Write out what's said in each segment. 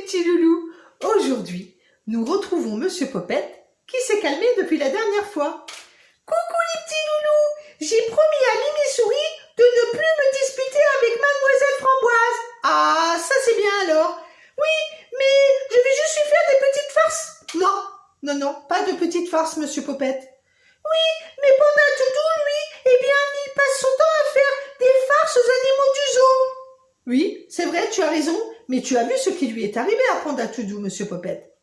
petits loulous. Aujourd'hui, nous retrouvons Monsieur Popette qui s'est calmé depuis la dernière fois. Coucou les petits loulous, j'ai promis à Mimi Souris de ne plus me disputer avec Mademoiselle Framboise. Ah, ça c'est bien alors. Oui, mais je vais juste lui faire des petites farces. Non, pas de petites farces, Monsieur Popette. Oui, mais Panda Toudou, lui, eh bien, il passe son temps à faire des farces aux animaux du zoo. Oui, c'est vrai, tu as raison, mais tu as vu ce qui lui est arrivé à Panda Toudou, Monsieur Popette.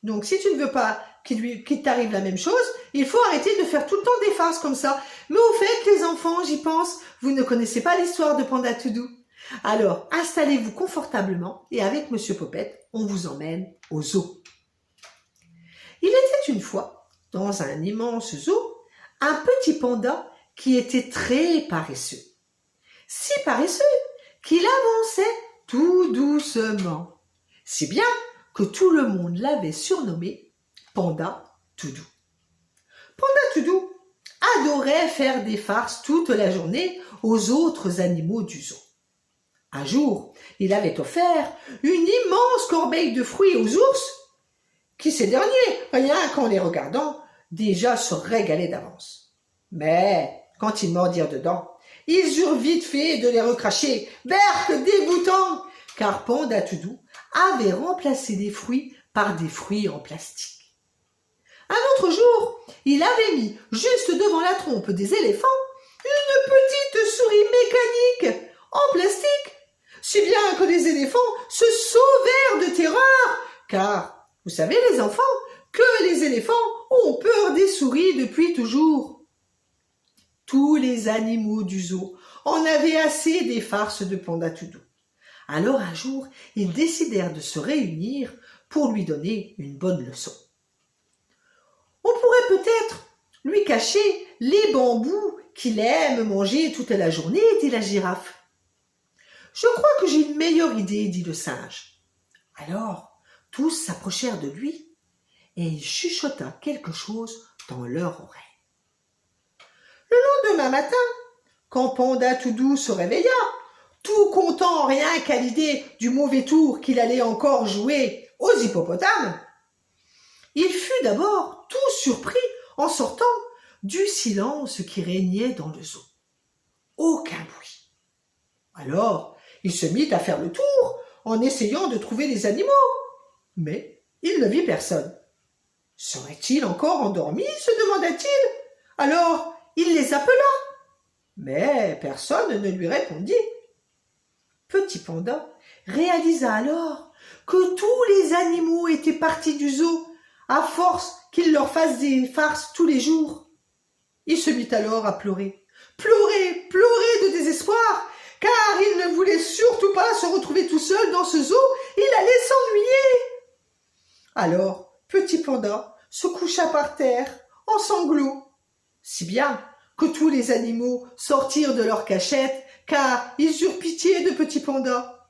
Donc, si tu ne veux pas qu'il t'arrive la même chose, il faut arrêter de faire tout le temps des farces comme ça. Mais au fait, les enfants, j'y pense, vous ne connaissez pas l'histoire de Panda Toudou. Alors, installez-vous confortablement et avec Monsieur Popette, on vous emmène au zoo. Il était une fois, dans un immense zoo, un petit panda qui était très paresseux. Si paresseux qu'il avançait tout doucement. Si bien que tout le monde l'avait surnommé Panda Toudou. Panda Toudou adorait faire des farces toute la journée aux autres animaux du zoo. Un jour, il avait offert une immense corbeille de fruits aux ours qui, ces derniers, rien qu'en les regardant, déjà se régalaient d'avance. Mais quand ils mordirent dedans, ils eurent vite fait de les recracher. Berk dégoûtant, car Panda Toudou avait remplacé les fruits par des fruits en plastique. Un autre jour, il avait mis juste devant la trompe des éléphants une petite souris mécanique en plastique, si bien que les éléphants se sauvèrent de terreur, car, vous savez les enfants, que les éléphants ont peur des souris depuis toujours. Tous les animaux du zoo en avaient assez des farces de Panda Toudou. Alors un jour, ils décidèrent de se réunir pour lui donner une bonne leçon. On pourrait peut-être lui cacher les bambous qu'il aime manger toute la journée, dit la girafe. Je crois que j'ai une meilleure idée, dit le singe. Alors, tous s'approchèrent de lui et il chuchota quelque chose dans leur oreille. Le lendemain matin, quand Panda Toudou se réveilla, tout content rien qu'à l'idée du mauvais tour qu'il allait encore jouer aux hippopotames, il fut d'abord tout surpris en sortant du silence qui régnait dans le zoo. Aucun bruit. Alors, il se mit à faire le tour en essayant de trouver les animaux, mais il ne vit personne. Serait-il encore endormi, se demanda-t-il. Alors, il les appela, mais personne ne lui répondit. Petit Panda réalisa alors que tous les animaux étaient partis du zoo à force qu'il leur fasse des farces tous les jours. Il se mit alors à pleurer de désespoir, car il ne voulait surtout pas se retrouver tout seul dans ce zoo, il allait s'ennuyer. Alors, Petit Panda se coucha par terre en sanglots, si bien que tous les animaux sortirent de leur cachette, car ils eurent pitié de Petit Panda.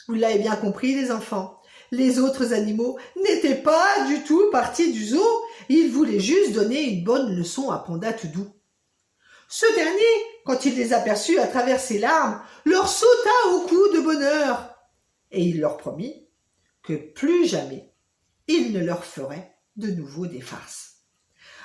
Vous l'avez bien compris, les enfants, les autres animaux n'étaient pas du tout partis du zoo, ils voulaient juste donner une bonne leçon à Panda Toudou. Ce dernier, quand il les aperçut à travers ses larmes, leur sauta au cou de bonheur, et il leur promit que plus jamais il ne leur ferait de nouveau des farces.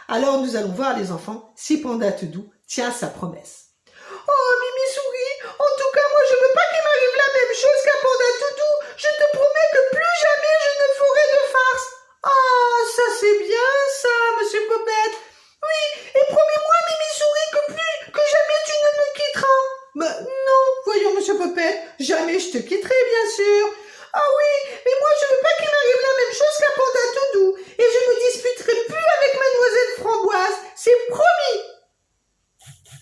Alors nous allons voir, les enfants, si Panda Toudou tient sa promesse. Oh, Mimi Souris, en tout cas, moi je veux pas qu'il m'arrive la même chose qu'à Panda Toudou. Je te promets que plus jamais je ne ferai de farce. Ah, ça c'est bien ça, Monsieur Popette. Oui, et promets-moi, Mimi Souris, que jamais tu ne me quitteras. Mais non, voyons, Monsieur Popette, jamais je te quitterai, bien sûr. Ah oui, mais moi je veux pas qu'il m'arrive la même chose qu'à Panda Toudou, et je me disputerai plus avec Mademoiselle Framboise, c'est promis.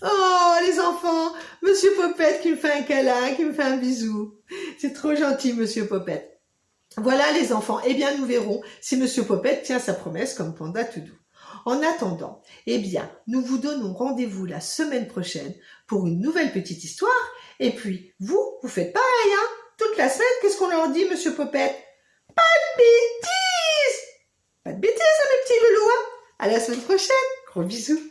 Oh, les enfants, Monsieur Popette qui me fait un câlin, qui me fait un bisou. C'est trop gentil, Monsieur Popette. Voilà, les enfants, eh bien nous verrons si Monsieur Popette tient sa promesse comme Panda Toudou. En attendant, eh bien, nous vous donnons rendez-vous la semaine prochaine pour une nouvelle petite histoire. Et puis, vous faites pareil, hein? Toute la semaine, qu'est-ce qu'on leur dit, Monsieur Popette? Pas de bêtises! Pas de bêtises, hein, mes petits loulous, hein? À la semaine prochaine. Gros bisous.